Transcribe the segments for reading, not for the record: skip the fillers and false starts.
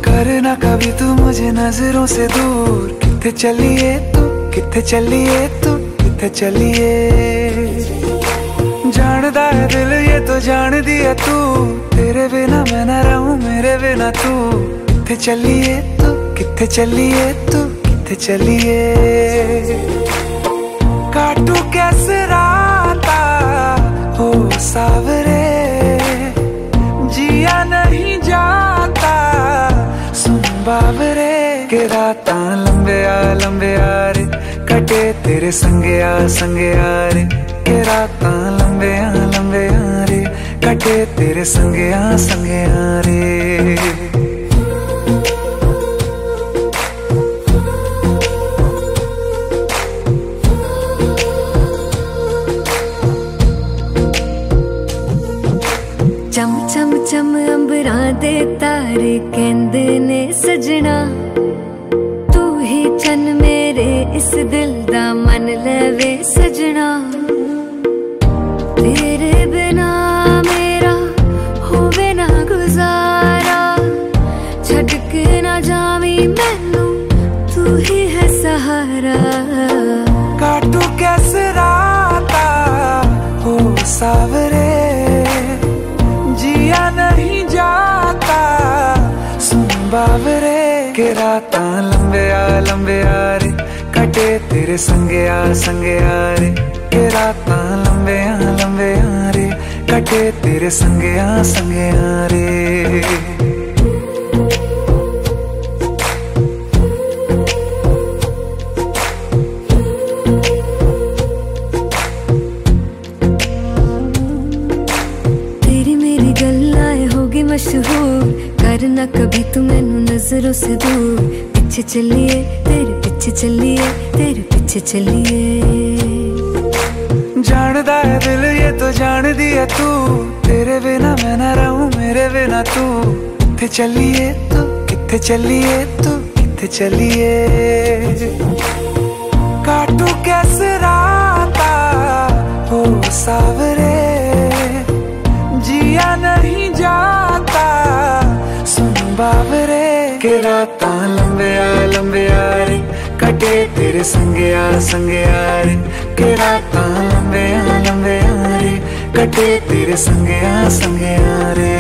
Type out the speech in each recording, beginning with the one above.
करना कभी तू मुझे नजरों से दूर। किथे चलिए तू, किथे चलिए तू, किथे चलिए। जानदा है दिल ये तो जान दिया तू, तेरे बिना मैं न रहूं मेरे बिना तू। किथे चलिए तू, किथे चलिए तू, किथे चलिए। काटू कैसे राता हो सावरे, जिया नहीं जाता सुन बाबरे। के राता लंबे आ रे, कटे तेरे संगे आ रे। के राता लंबे आ रे, कटे तेरे संगे आ रे। चम चम चम अंबरां दे तारे कहंदे ने सजना, तू ही चन मेरे इस दिल दा मन लवे सजना। तेरे बिना मेरा होवे ना गुजारा, छड़ के ना जावी मैनू तू ही है सहारा। काटू कैसे राता हो सावरे, जिया नहीं जाता सुन बाबरे। के राता लंबे आ रे, कटे तेरे संगे आ रे। के राता लंबे आ रे, कटे तेरे संगे आ रे। मशहूर करना कभी तू मैनू नजरों से दूर। पीछे चलिए तेरे पीछे चलिए, तेरे पीछे चलिए। जानदा है दिल ये तो जान दिया तू, तेरे बिना मैं न रहूं मेरे बिना तू। किथे चलिए तू, किथे चलिए तू, किथे चलिए। काटू कैसे राता हो सावरे, जिया नहीं जाता सुन बाबरे। के राता लंबे आ रे, कटे तेरे संगे आ रे। के राता लंबे आ रे, कटे तेरे संगे आ रे।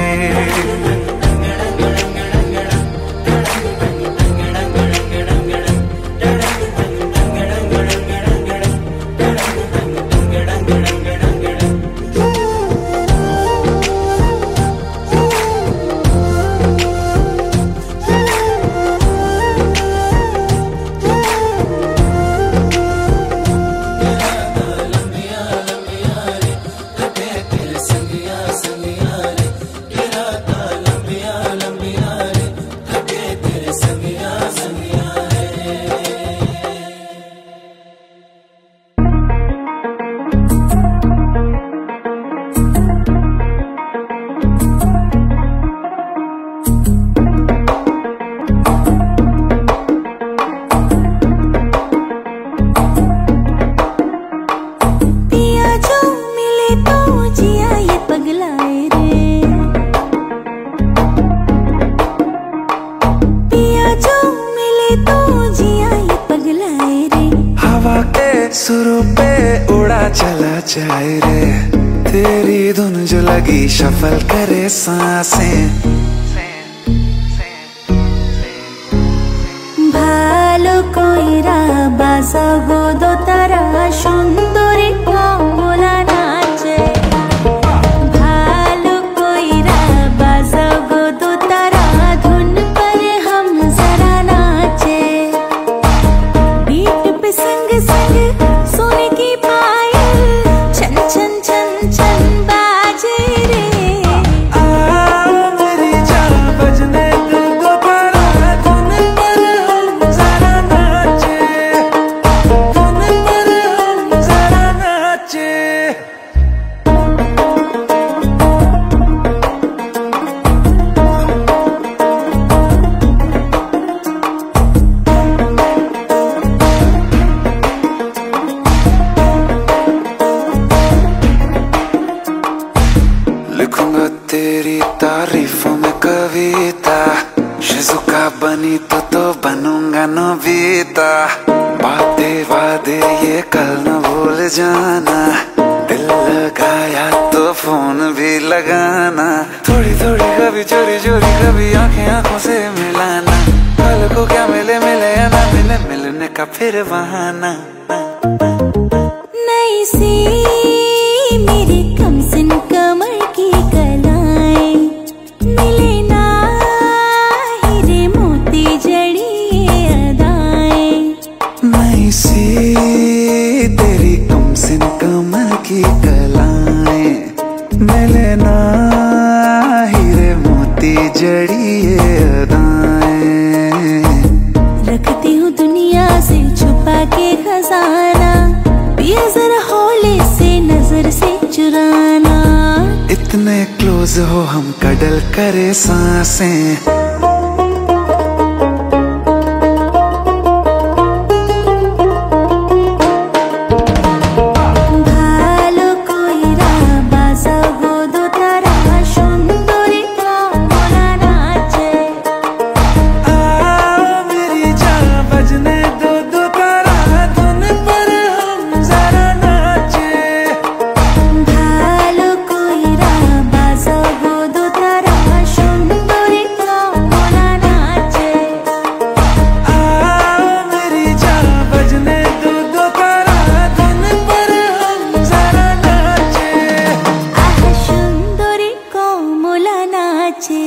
सुरों पे उड़ा चला जाए रे, तेरी धुन जो लगी शफल करे सांसें। भालो कोई रा বাজা গো দোতারা সুন্দরী কমলা নাচে ভালো কইরা বাজা গো দোতারা ধুন पर हम जरा नाचे बीट पे संग संग सोने की पायल छन छन छन छन बाजे रे मेरी जान बजने दो दोबारा धुन पर हम जरा नाचे धुन पर हम जरा नाचे लिखूंगा तेरी तारीफों में कविता शिजुका बनी तो बनूंगा नोबिता बातें वादे ये कल न भूल जाना दिल लगाया तो फोन भी लगाना थोड़ी थोड़ी कभी चोरी चोरी कभी आंखें आंखों से मिलाना कल को क्या मिले मिले या ना मिले मिलने का फिर बहाना नई सी मेरे कमसिन कमर की कलाएं मिले ना हीरे मोती जड़ी अदाएं नई सी तेरी कमसिन कमर की कलाएं मिले ना हीरे मोती जड़ी अदाएं रखती हूँ दुनिया से छुपा के खजाना पिया जरा हौले से नजर से चुराना इतने क्लोज हो हम कडल करे सांसें ভালো কইরা বাজা গো দোতারা সুন্দরী কমলা নাচে मेरी जान बजने दो दोबारा धुन पर हम जरा नाचे ভালো কইরা বাজা গো দোতারা সুন্দরী কমলা নাচে मेरी जान बजने दो दोबारा धुन पर हम जरा नाचे আহ সুন্দরী কমলা নাচে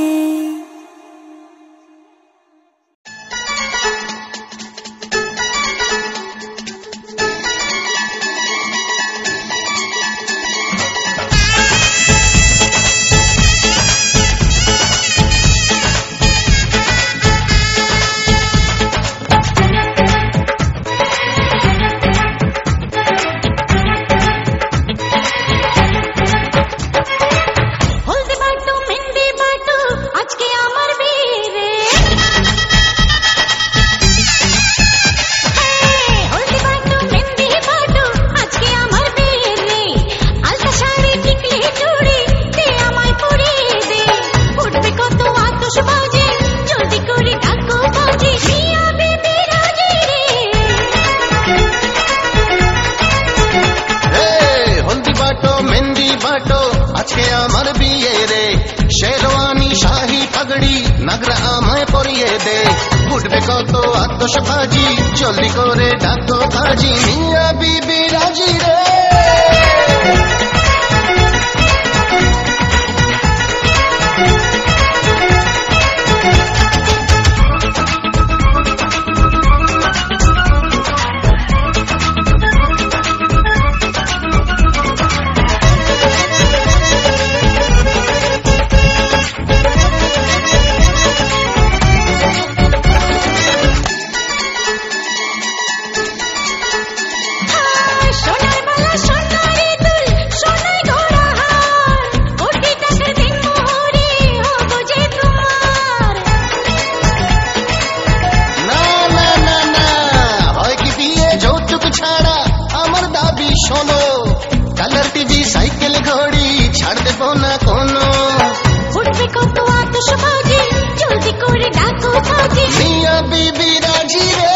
হলদি বাটো মেহেন্দি বাটো আজকে আমার বিয়ে হলদি বাটো মেহেন্দি বাটো আজকে আমার বিয়ে আলতা শাড়ি টিকলি চুড়ি দে আমায় পরিয়ে দে উঠবে কত আতশবাজি জলদি করে ডাকো বাজি মিয়া বেবি রাজি রে হলদি বাটো মেহেন্দি বাটো আজকে আমার বিয়ে রে শেরওয়ানি শাহী পাগড়ি নগরা আমায় পরিয়ে দে উঠবে কত আতশবাজি জলদি করে ডাকো বাজি মিয়া বিবি রাজি রে সোনার বালা সোনারে দুল সোনার ঘোড়া হার কোটি টাকার দিন মোহরে হবো যে তোমার না না না না হয় কি বিয়ে যৌতুক ছাড়া আমার দাবি শোনো কালার টিভি সাইকেল ঘড়ি ছাড় দেবো না কোনো উঠবে কত আতশবাজি জলদি করে ডাকো বাজি মিয়া বিবি রাজি রে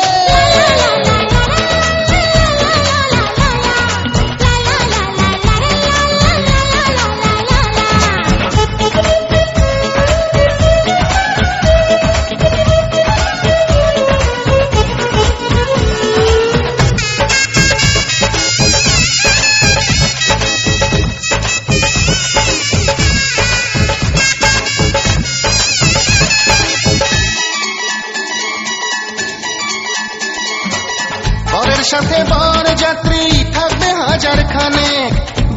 বরের সাথে বর যাত্রী থাকবে হাজার খানেক,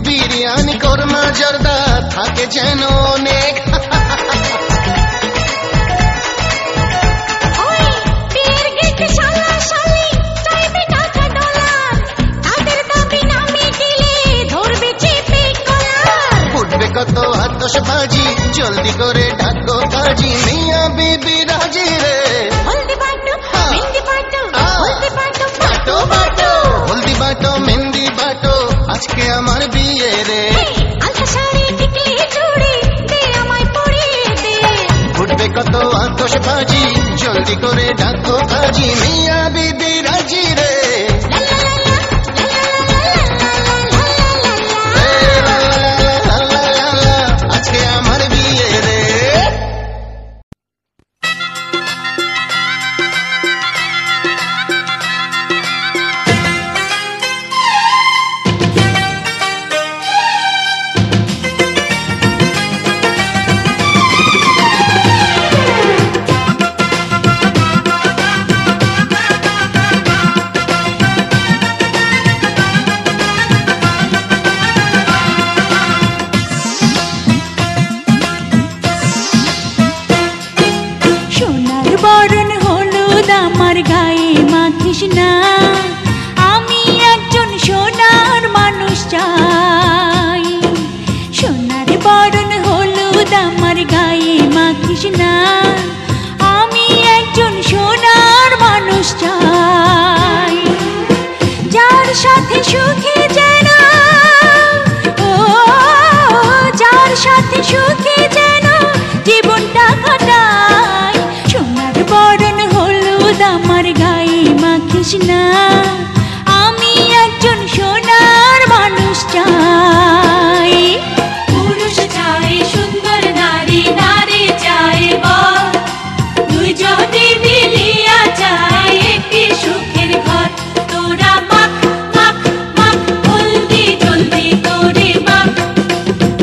বিরিয়ানি কোরমা জর্দা থাকে যেন অনেক। উঠবে কত আতশবাজি, জলদি করে ডাকো কাজী, মিয়া বিবি রাজি রে। হলদি বাটো মেহেন্দি বাটো, আজকে আমার বিয়ে রে। উঠবে কত আতশবাজি, জলদি করে ডাকো কাজী, মিয়া বিবি রাজি রে। আজকে আমার বিয়ে রে। আমি একজন সোনার মানুষ চাই, সোনার বরণ হলুদ আমার গায়ে মাখিস না, আমি একজন সোনার মানুষ চাই, যার সাথে সুখে যেন, ও যার সাথে সুখে যেন জীবনটা কাটাই, সোনার বরণ হলুদ আমার গায়ে মাখিস না, আমি একজন সোনার মানুষ চাই। পুরুষ চাই সুন্দর নারী, নারী চাই বর, দুইজনে মিলিয়া চাই একটি সুখের ঘর। তোরা মাখ মাখ মাখ জলদি জলদি করে মাখ,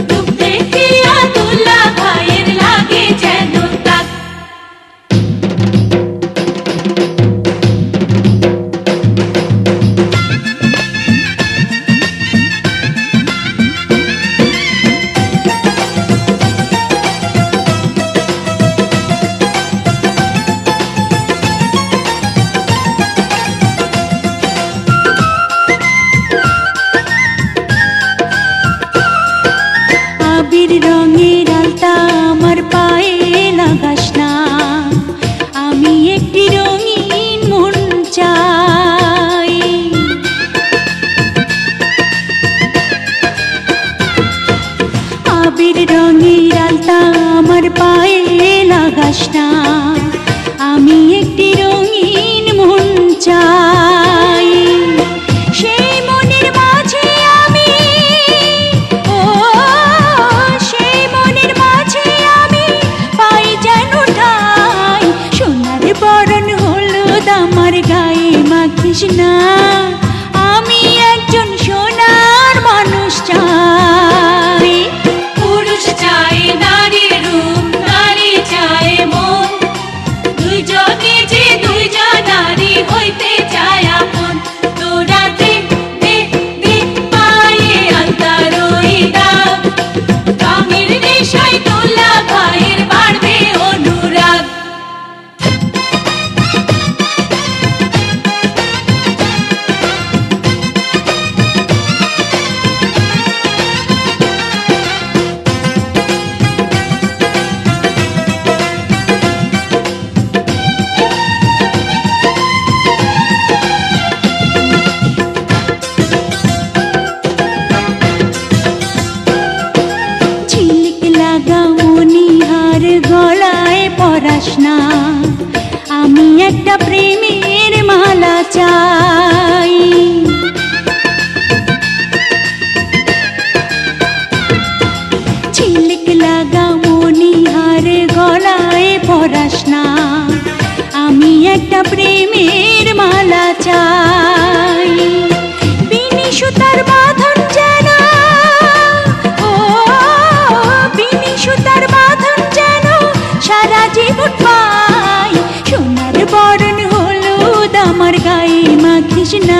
রূপ দেখিয়া দুলা ভাইয়ের লাগে যেন তাক। আবির রঙের আলতা আমার পায়ে লাগাস না, আমি একটি রঙিন মন চাই, আবির রঙের আলতা আমার পায়ে লাগাস না, আমি একটি রঙিন মন চাই, সেই মনের মাঝে আমি, ও সেই মনের মাঝে আমি পাই যেন ঠাই, সোনার বরণ হলুদ আমার গায়ে মাখিস না, আমি একজন সোনার মানুষ চাই। পুরুষ চাই নারীর রূপ, নারী চাই মন, দুইজনে যে দুইজন নারী হইতে চায় আপন। তোরা দে দে দে পায়ে আলতার ওই দাগ, রঙের নেশায় তোলা ভাইয়ের বাড়বে অনুরাগ। ঝিলিক লাগা মনিহার গলায় পরাস না, আমি একটা প্রেমের মালা চাই, ঝিলিক লাগা মনিহার গলায় পরাস না, আমি একটা প্রেমের মালা চাই, বিনি সুতার বাঁধন যেন, ও বিনি সুতার বাঁধন যেন সারা জীবন পাই, সোনার বরণ হলুদ আমার গায়ে মাখিস না,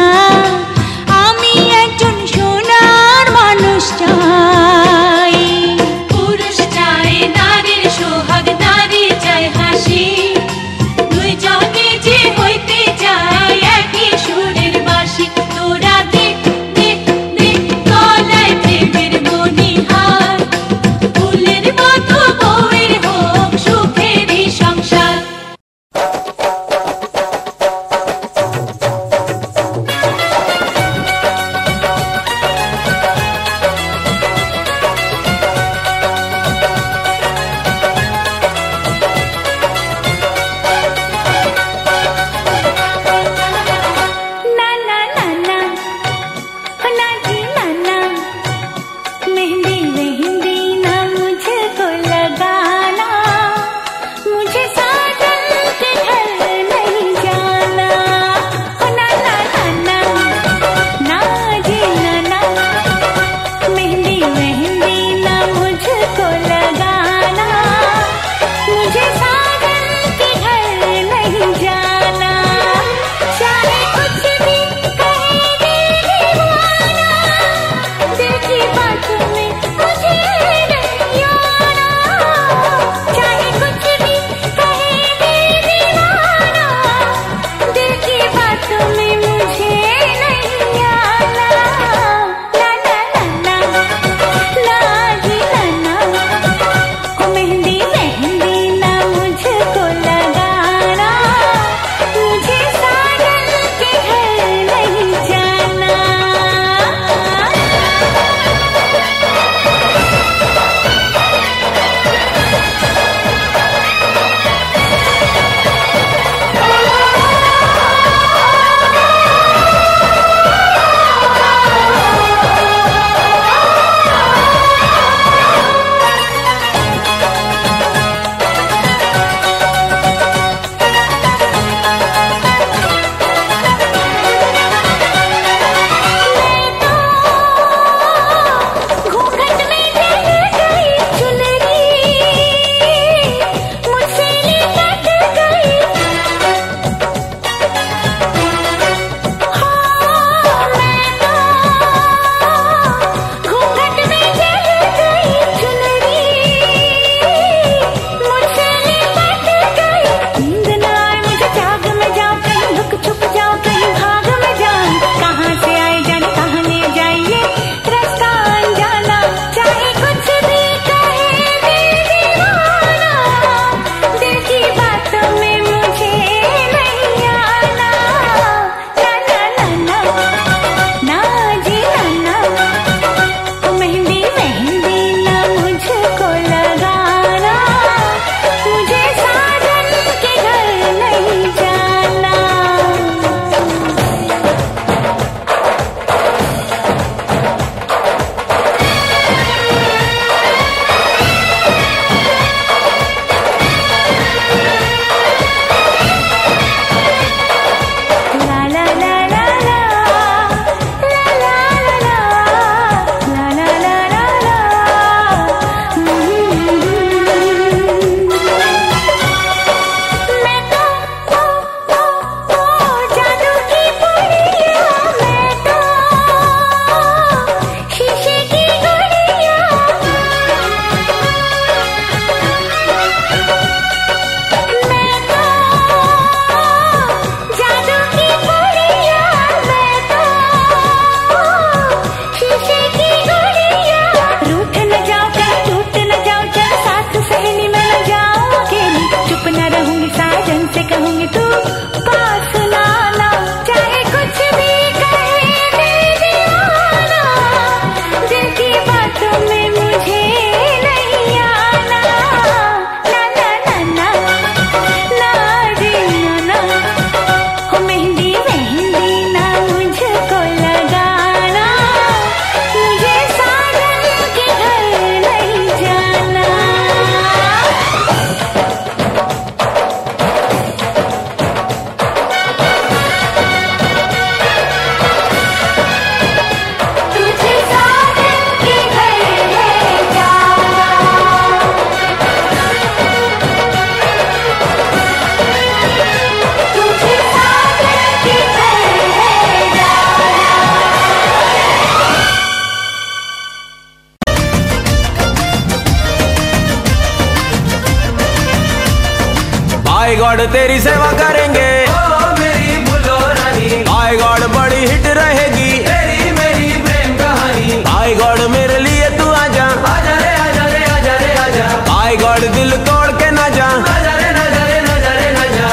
गॉड तेरी सेवा करेंगे, ओ मेरी बुलो रानी। बाय गॉड बड़ी हिट रहेगी तेरी मेरी प्रेम कहानी। बाय गॉड मेरे लिए तू आजा, आजा रे आजा रे आजा रे आजा। बाय गॉड दिल तोड़ के ना जा, आजा रे ना जा रे ना जा रे ना जा।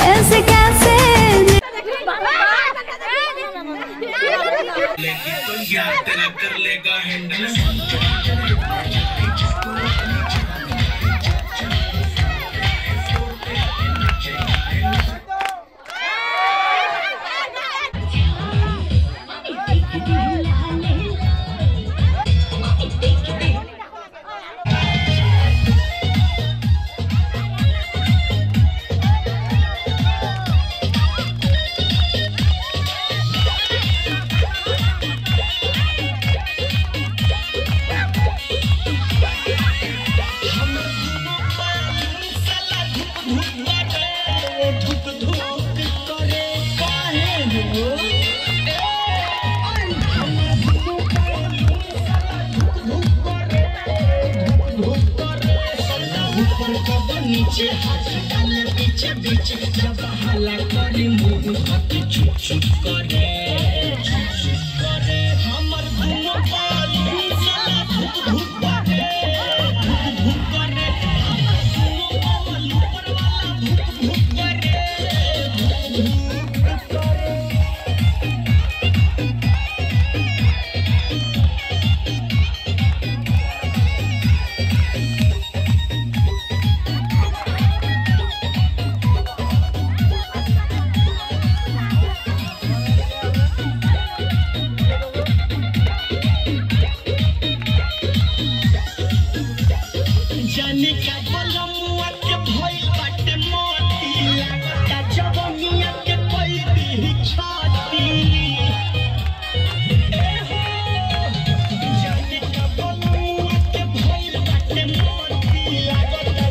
ऐसे कैसे तेरा कर लेगा हैंडल। नीचे हाथ डाले पीछे पीछे जब हल्ला करे मुंह हाथ चुप चुप करे हमर भुनो पाली साला धुक धुक करे धुक धुक करे हमर भुनो पाली ऊपर वाला धुक धुक करे जाने का बोलो मुआ के भइल बाटे मोती लागता जवनिया के कोई भी छाती जाने का बोलो मुआ के भइल बाटे मोती लागता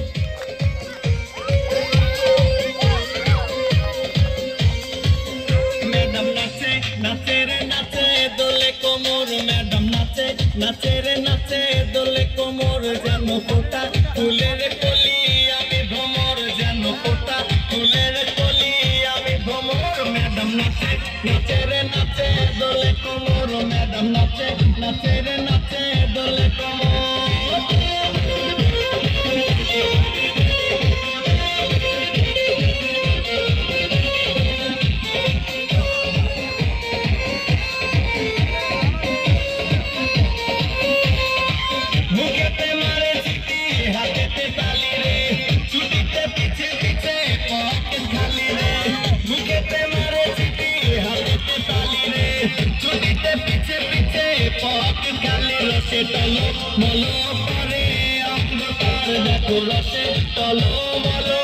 मैडम नाचे नाचे रे नाचे दोले कोमर मैडम नाचे नाचे रे नाचे दोले कोमर জানো কোটা ফুলের কলি আমি ভ্রমর জানো কোটা ফুলের কলি আমি ভ্রমর ম্যাডাম নাচে নাচে রে নাচে দোলে কোমর ম্যাডাম নাচে নাচে রে নাচে দোলে কোমর टलो मलो करे अंधकार देखो रसे टलो मलो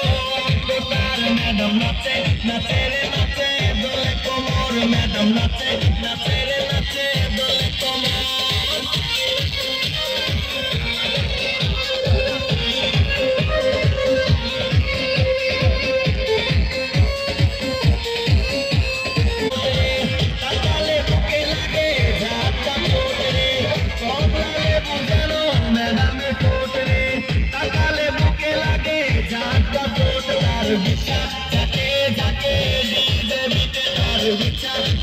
अंधकार मैडम नाचे नाचे रे नाचे दोले कोमर मैडम नाचे नाचे रे नाचे दोले कोमर जाके जाके डीजे बीटे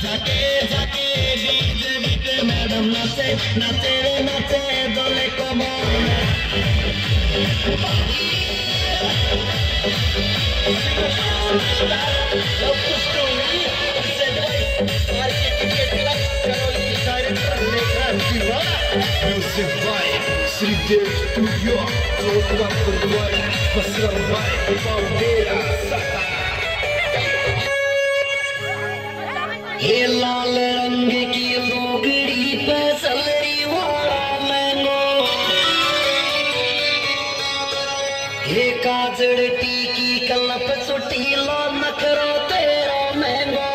जाके जाके डीजे बीटे मैडम नाचे नाचे रे नाचे दोले कोमर Среди студио, золото подвой, посылай, балдея, हे लाल रंग की लोगड़ी पे सलरी वाला मैंगो हे काजड़ टीकी कलप सुटी लो नखरो तेरा मैंगो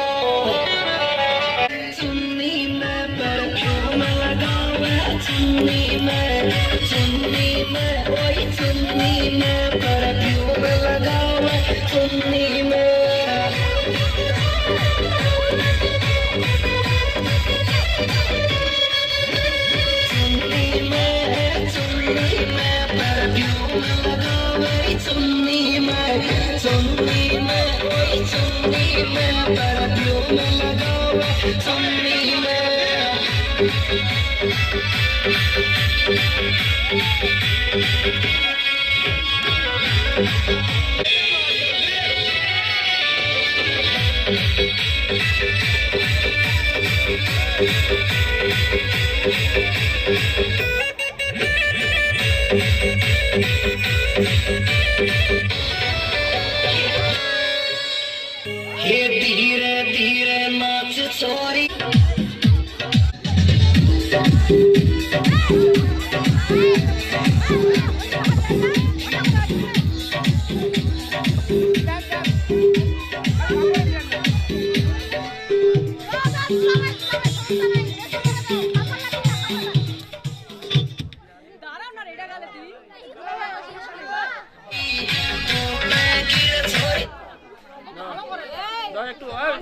चुन्नी में परफ्यूम लगावे चुन्नी में ओए चुन्नी में परफ्यूम लगावे चुन्नी में चुन्नी में में परफ्यूम लगावे चुन्नी में ये धीरे धीरे नाच छोरी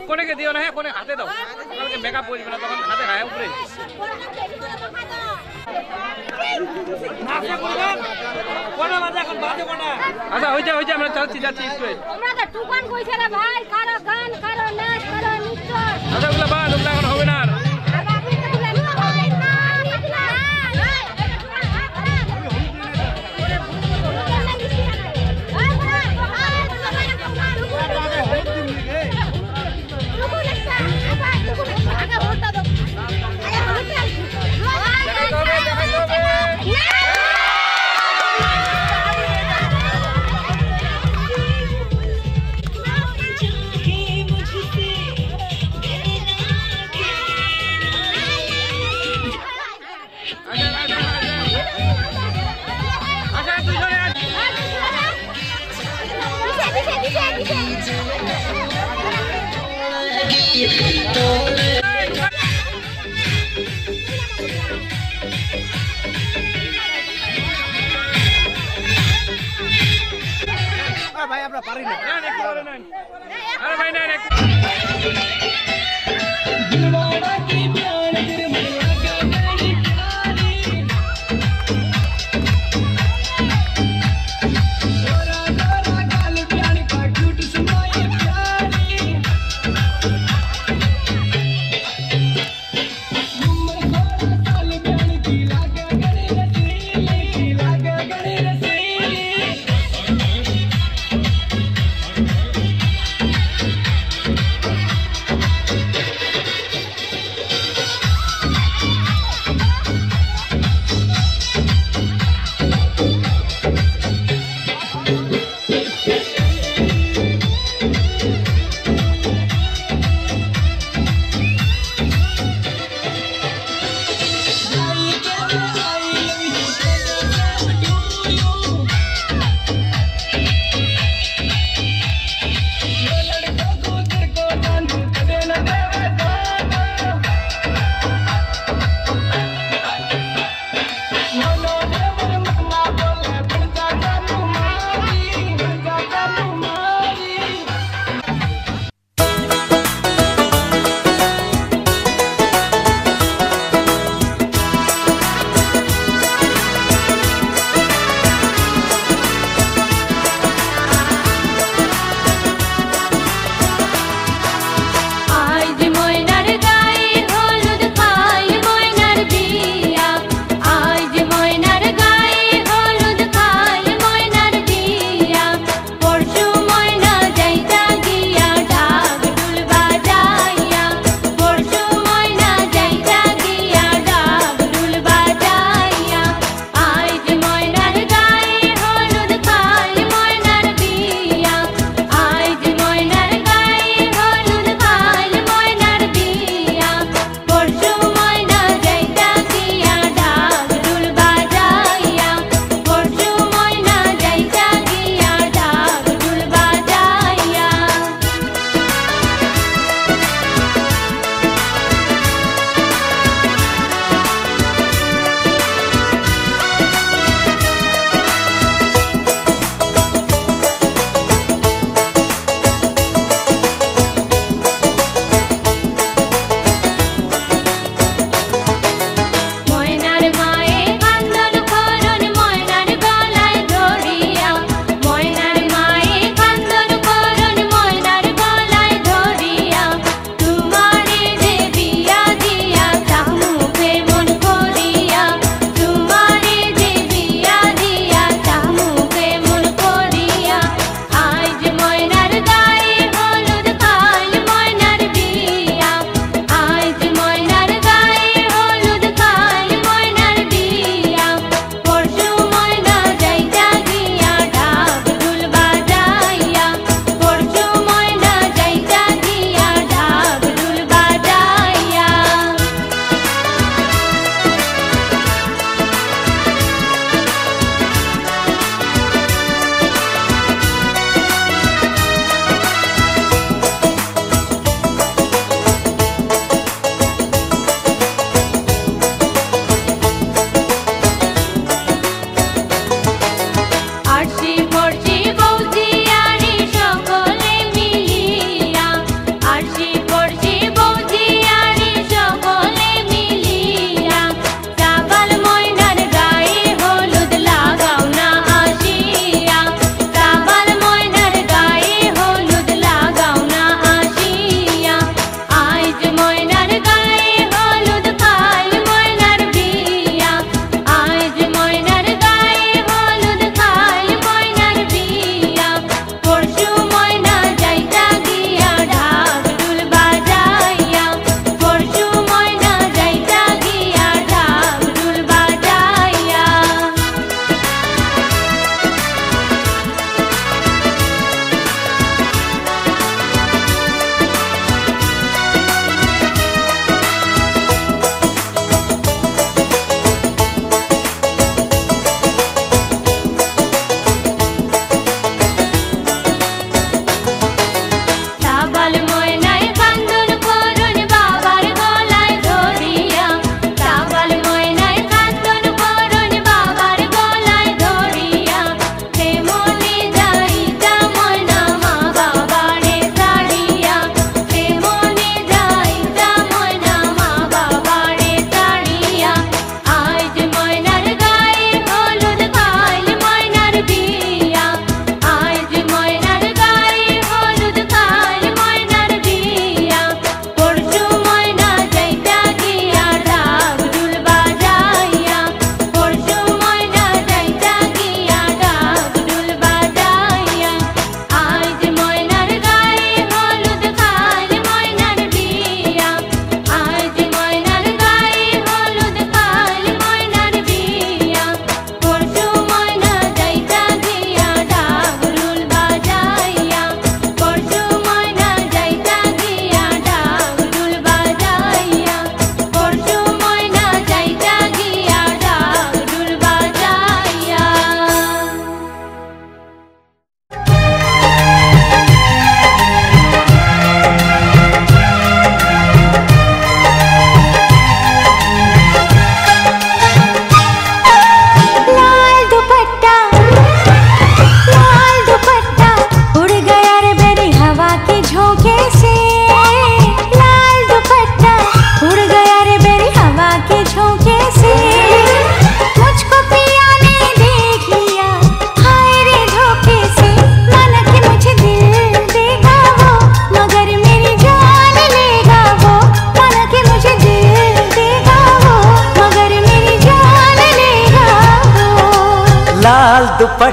কোনে কে দিও না হ্যাঁ কোনে হাতে দাও কালকে মেকআপ করবে না তখন হাতে খায় উপরে নাচে করবে কোনা বাজে এখন বাজে কোনা আচ্ছা হইছে আমরা যাচ্ছি একটু আমরা তো টুকান কইছে রে ভাই কারো গান কারো নাচ কারো নৃত্য আচ্ছা ওগুলা বাদ ওগুলা এখন হবে না ভাই আমরা পারি না আরে ভাই না दिलवाड़ा की प्यार तेरे मन लगा बड़ी प्यारी गोरा गोरा गाल प्यारी का क्यूट स्माइल प्यारी उम्र 16 साल प्यारी की लागे गड़ी रसीली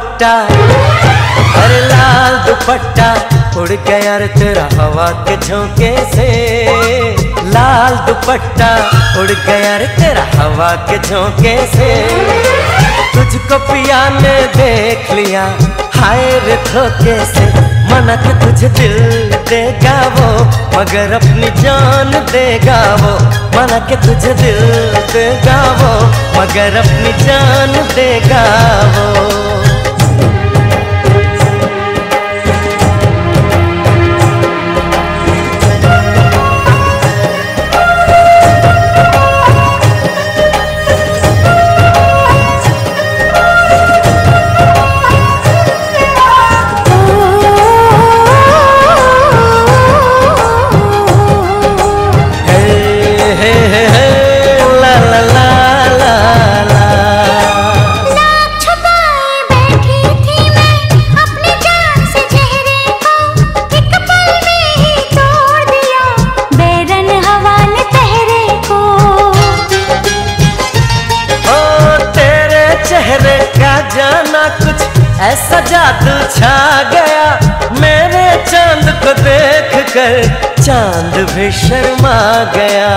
दुपट्टा, अरे लाल दुपट्टा उड़ गया रे तेरा हवा के झोंके से। लाल दुपट्टा उड़ गया रे तेरा हवा के झोंके से। तुझको पिया ने देख लिया हाय रे धोखे से। मना के तुझे दिल देगा वो मगर अपनी जान देगा वो। मना के तुझे दिल देगा वो मगर अपनी जान देगा वो। ऐसा जादू छा गया मेरे चांद को देख कर चांद भी शर्मा गया।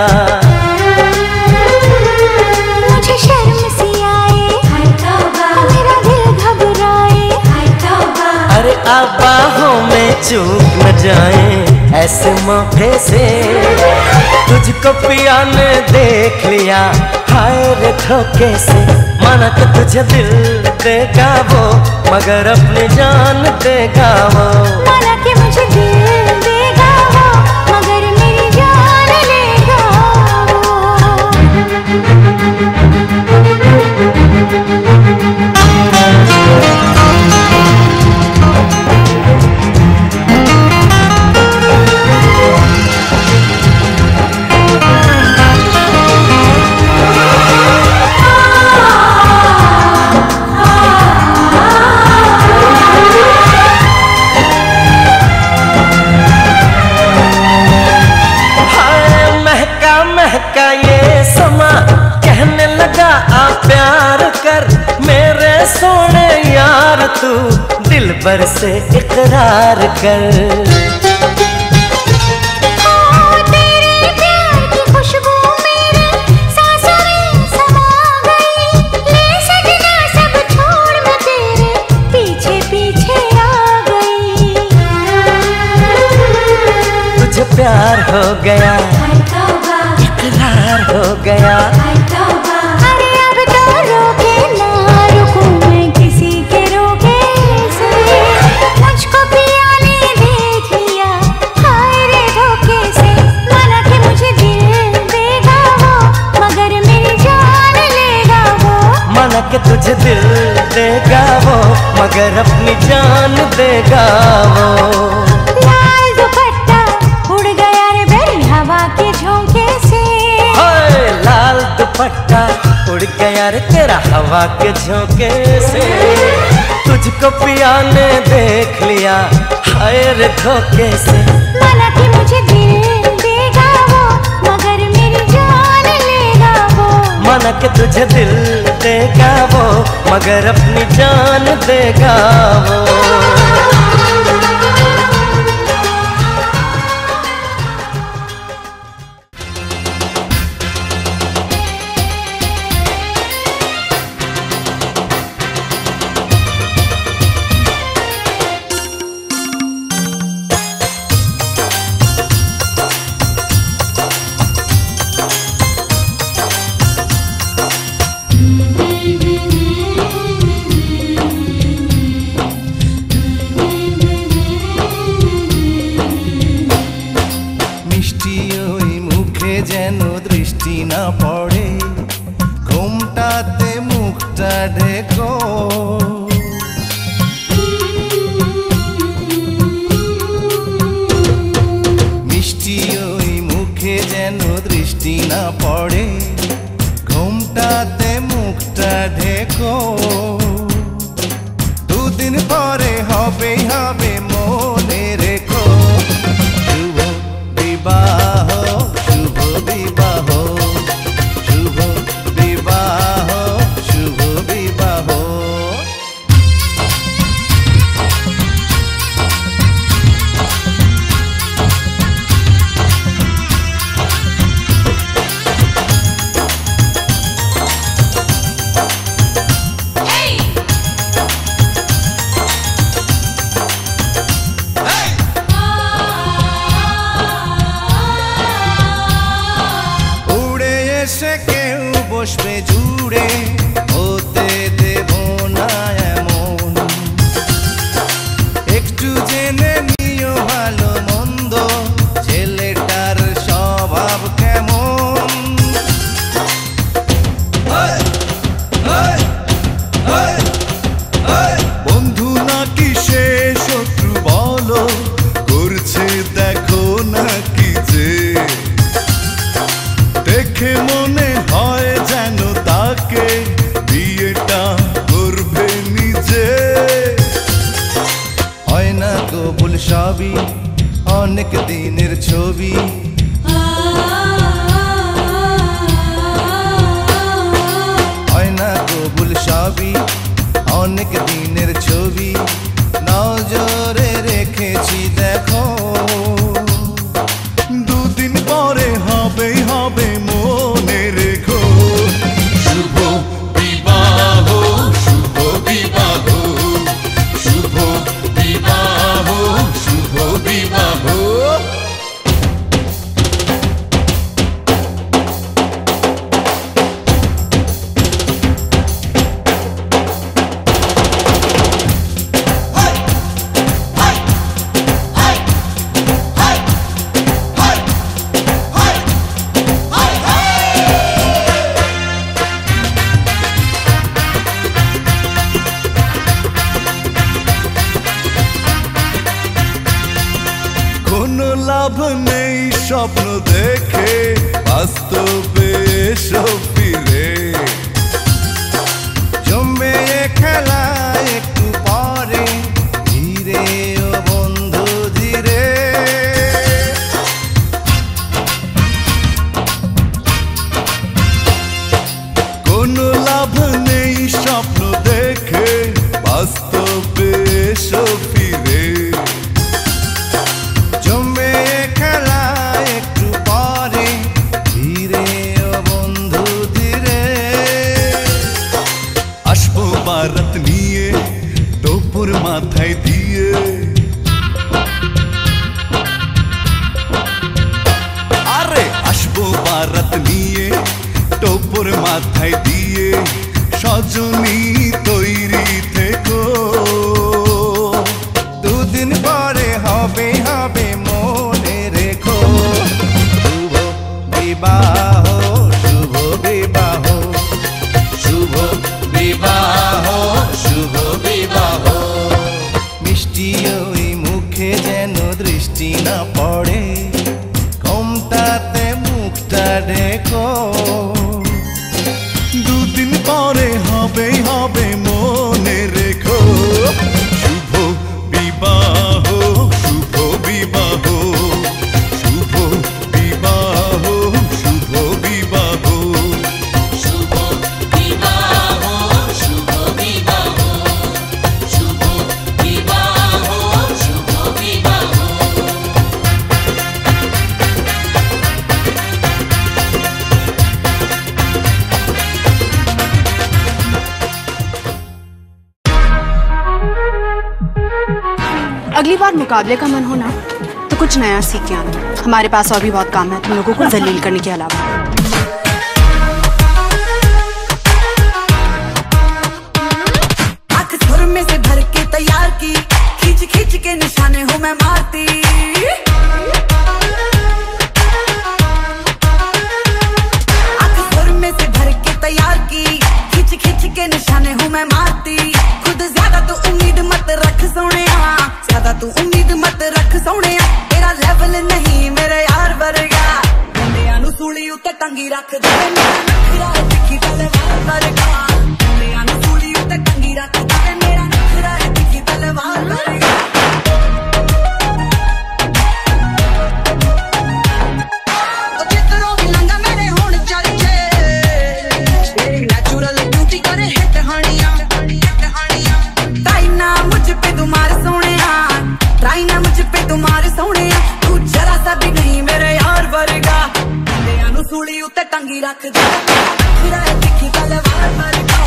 मुझे शर्म सी आए मेरा दिल घबराए। अरे आप बाहों में चूक न जाए ऐसे मौके से। तुझको पिया ने देख लिया हाय रे धोखे से। माना कि तुझे दिल देगा वो मगर अपनी जान देगा वो। माना कि मुझे दिल देगा वो मगर मेरी जान लेगा का ये समा कहने लगा आ प्यार कर मेरे सोने यार तू दिल भर से इकरार कर। तेरे प्यार की खुशबू मेरे सांसों में समा गई। ले सजना सब छोड़ मैं तेरे पीछे पीछे आ गई। तुझे प्यार हो गया इकरार हो गया। अरे अब तो रोके ना रुकूं मैं किसी के रोके से। मुझको पिया ने देख लिया हाय रे धोखे से। माना कि मुझे दिल देगा वो मगर मेरी जान लेगा वो। माना कि तुझे दिल देगा वो मगर अपनी जान देगा वो। लाल दुपट्टा उड़ गया रे बेरी हवा के झोंके से। लाल दुपट्टा उड़ गया रे तेरा हवा के झोंके से। तुझको पिया ने देख लिया हाय रे धोखे से। माना कि मुझे दिल देगा वो मगर मेरी जान लेगा वो। माना कि तुझे दिल देगा वो मगर अपनी जान देगा वो। এসে কেউ বসবে জুড়ে, হতে দেব না এমন। একটু জেনে নিও ভালো মন্দ, ছেলেটার স্বভাব কেমন। বন্ধু নাকি সে শত্রু বলো, করছে দেখো নাকি যে, দেখে মনে হয় যেন তাকে বিয়েটা করবে নিজে। হয় না কবুল সবই অনেক দিনের ছবি, হয় না কবুল সবই অনেক দিনের ছবি। নজরে রেখেছি দেখো, দুদিন পরে হবেই হবে মনে রেখো। শুভ বিবাহ, শুভ বিবাহ, শুভ বিবাহ, শুভ বিবাহ। কোনো লাভ নেই স্বপ্ন দেখে, বাস্তবে এসো ফিরে। জমে খেলা একটু পরে, ধীরে ও বন্ধু ধীরে। কোনো লাভ নেই স্বপ্ন দেখে, বাস্তবে এসো ফিরে। জমে খেলা একটু পরে, ধীরে ও বন্ধু ধীরে। আসবো বারাত নিয়ে টোপর মাথায় দিয়ে, আরে আসবো বারাত নিয়ে টোপর মাথায় দিয়ে। সজনী তৈরি থেকো, দুদিন পরে হবে হবে মনে রেখো। শুভ বিবাহ, শুভ বিবাহ, শুভ বিবাহ, শুভ বিবাহ। মিষ্টি ওই মুখে যেন দৃষ্টি না পড়ে, ঘোমটাতে মুখটা ঢেকো। দুদিন পরে হবেই হবে মনে রেখো। শুভ বিবাহ, শুভ বিবাহ, শুভ বিবাহ, শুভ বিবাহ, শুভ বিবাহ, শুভ বিবাহ, শুভ বিবাহ, শুভ বিবাহ। अगली बार मुकाबले का मन हो ना तो कुछ नया सीख के आना। हमारे पास और भी बहुत काम है तुम लोगों को जलील करने के अलावा। आँख सुर में से भर के तैयार की, खींच खींच के निशाने हूँ मैं मारती। आँख सुर में से भर के तैयार की, खींच खींच के निशाने हूँ मैं मारती। खुद ज्यादा तो उम्मीद मत रख सोनिया, ज्यादा तू उम्मीद मत रख सोनिया। तेरा लेवल नहीं मेरे यार वर्गा, मुंडिया नू सूली उत्ते टंगी रख दे। मेरा नखरा है तिखी तलवार वर्गा, मुंडिया नू सूली उत्ते टंगी रख दे। मेरा नखरा है तिखी तलवार वर्गा। ओ जितरों भी लंगा मेरे होण चल जे, नेचुरल ब्यूटी करे हिट हानिया। ताई ना मुझ पे तुम्हारे सोनिया, ट्राई ना मुझ पे तुम्हारे सोनिया। तू जरा सा भी नहीं मेरे यार वर्गा, मुंडिया नू सूली उत्ते टंगी रख दे। नखरा है तिखी तलवार वर्गा,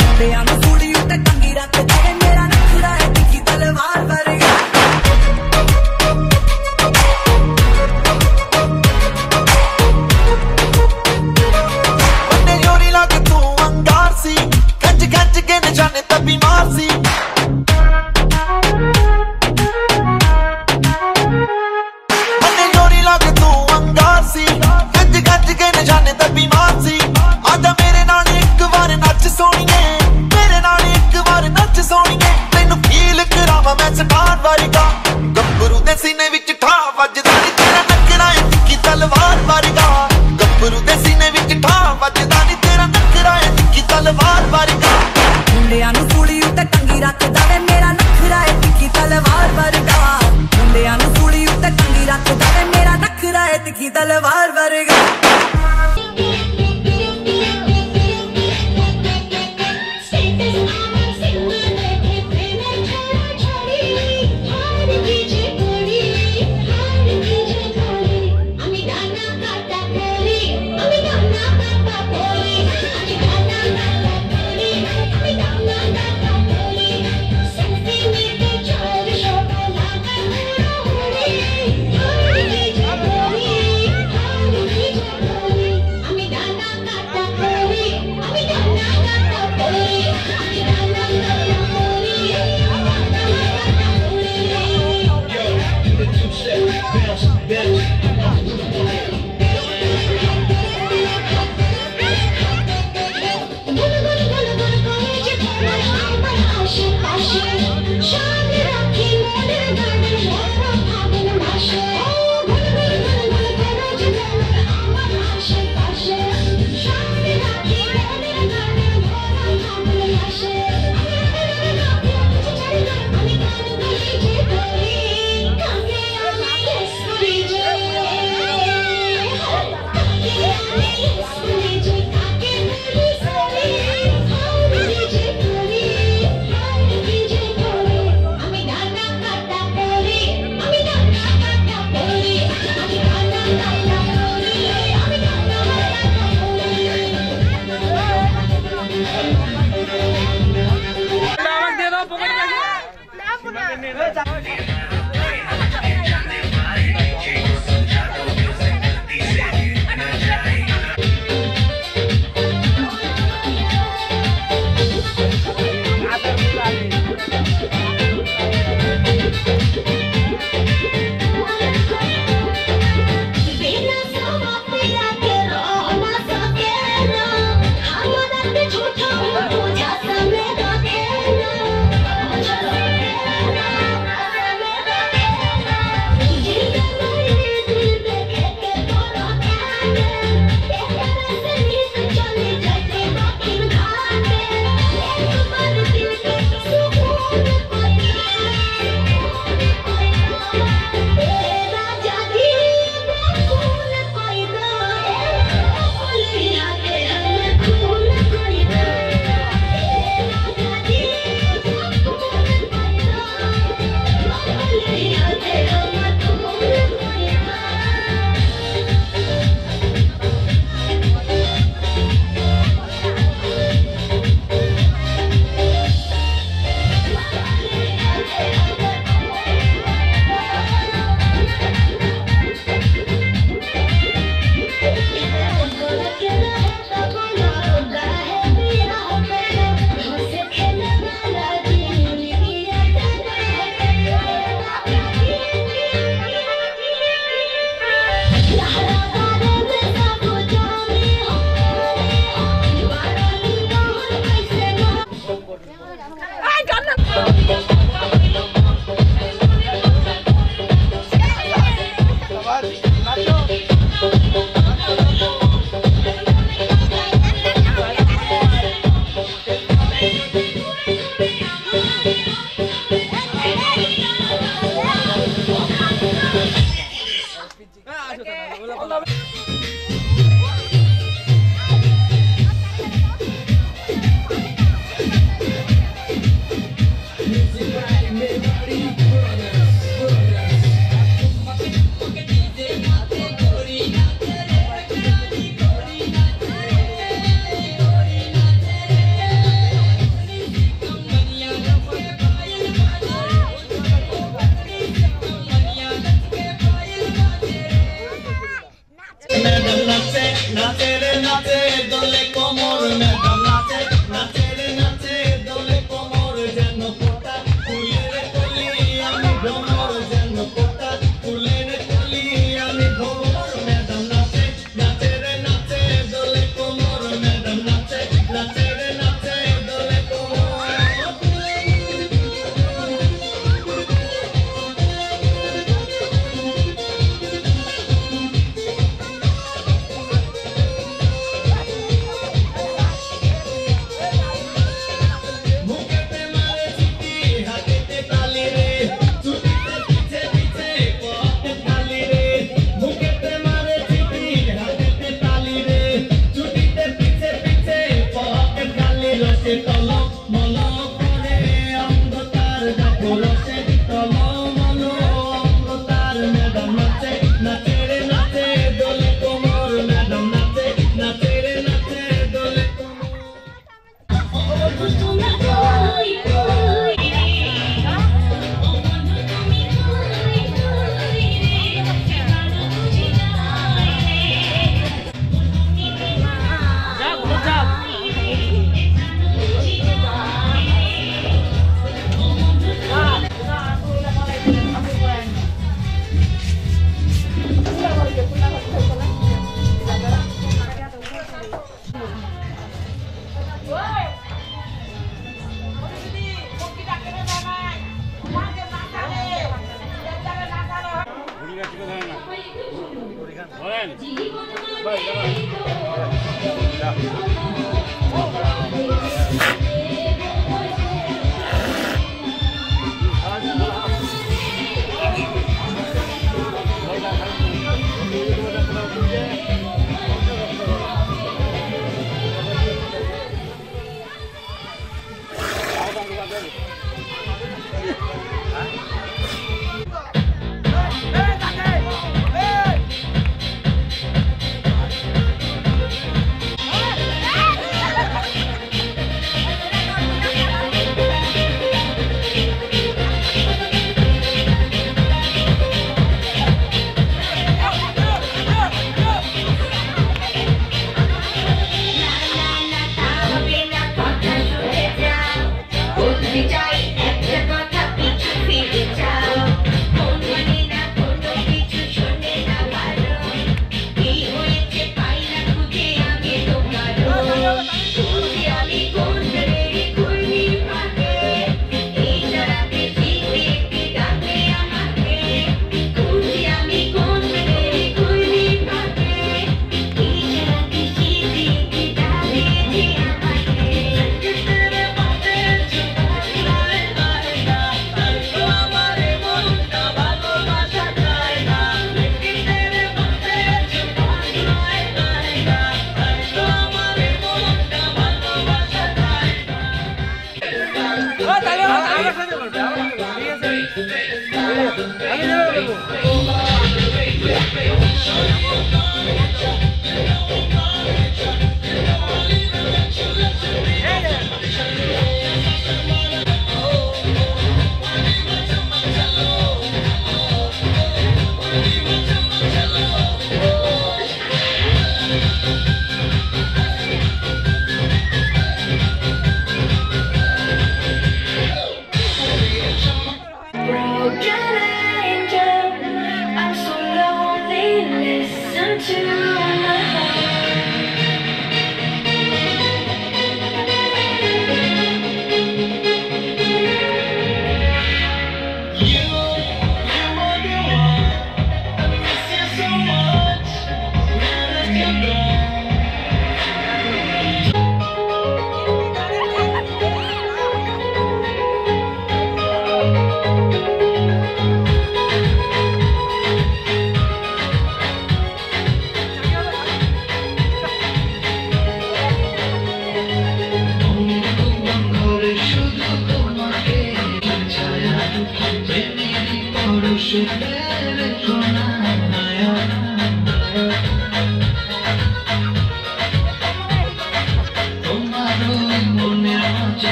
मुंडिया नू सूली उत्ते टंगी रख दे। मेरा नखरा है तिखी तलवार वर्गा।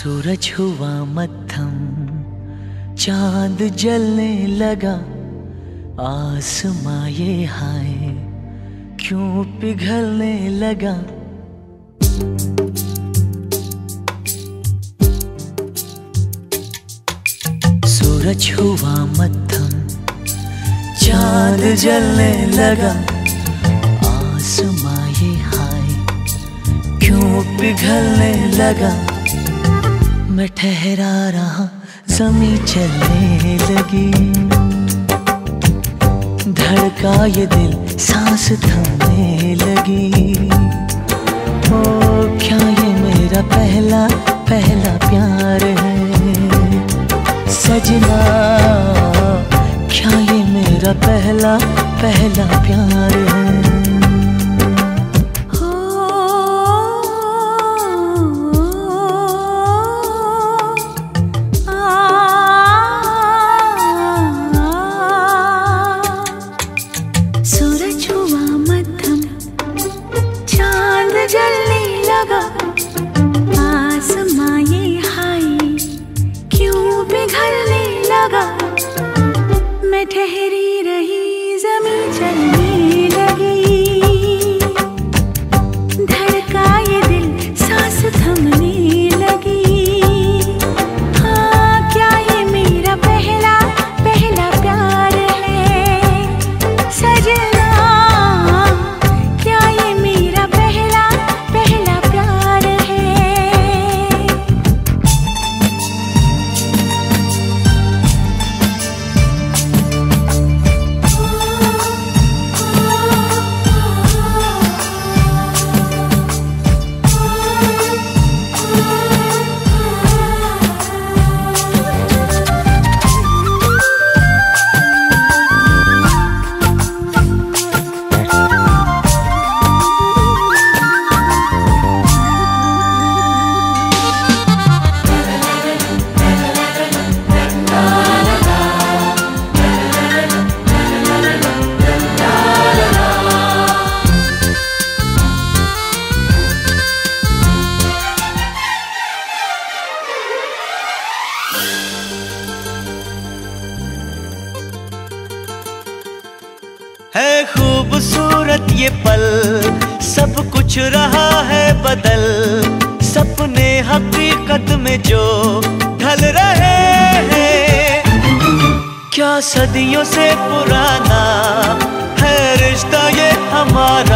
सूरज हुआ मध्यम, चांद जलने लगा, आसमां ये हाय क्यों पिघलने लगा। सूरज हुआ मध्यम, चांद जलने लगा, आसमां ये हाय क्यों पिघलने लगा। मैं ठहरा रहा, ज़मीं चलने लगी, धड़का ये दिल, सांस थमने लगी। ओ क्या ये मेरा पहला पहला प्यार है सजना, क्या ये मेरा पहला पहला प्यार है। मैं ठहरी रही, ज़मीं चलने लगी, धड़का ये दिल, सांस थमने लगी। हाँ क्या ये मेरा पहला पहला प्यार है सजना, क्या ये मेरा पहला पहला प्यार है। है खूबसूरत ये पल, सब कुछ रहा है बदल, सपने हकीकत में जो ढल रहे हैं। क्या सदियों से पुराना है रिश्ता ये हमारा,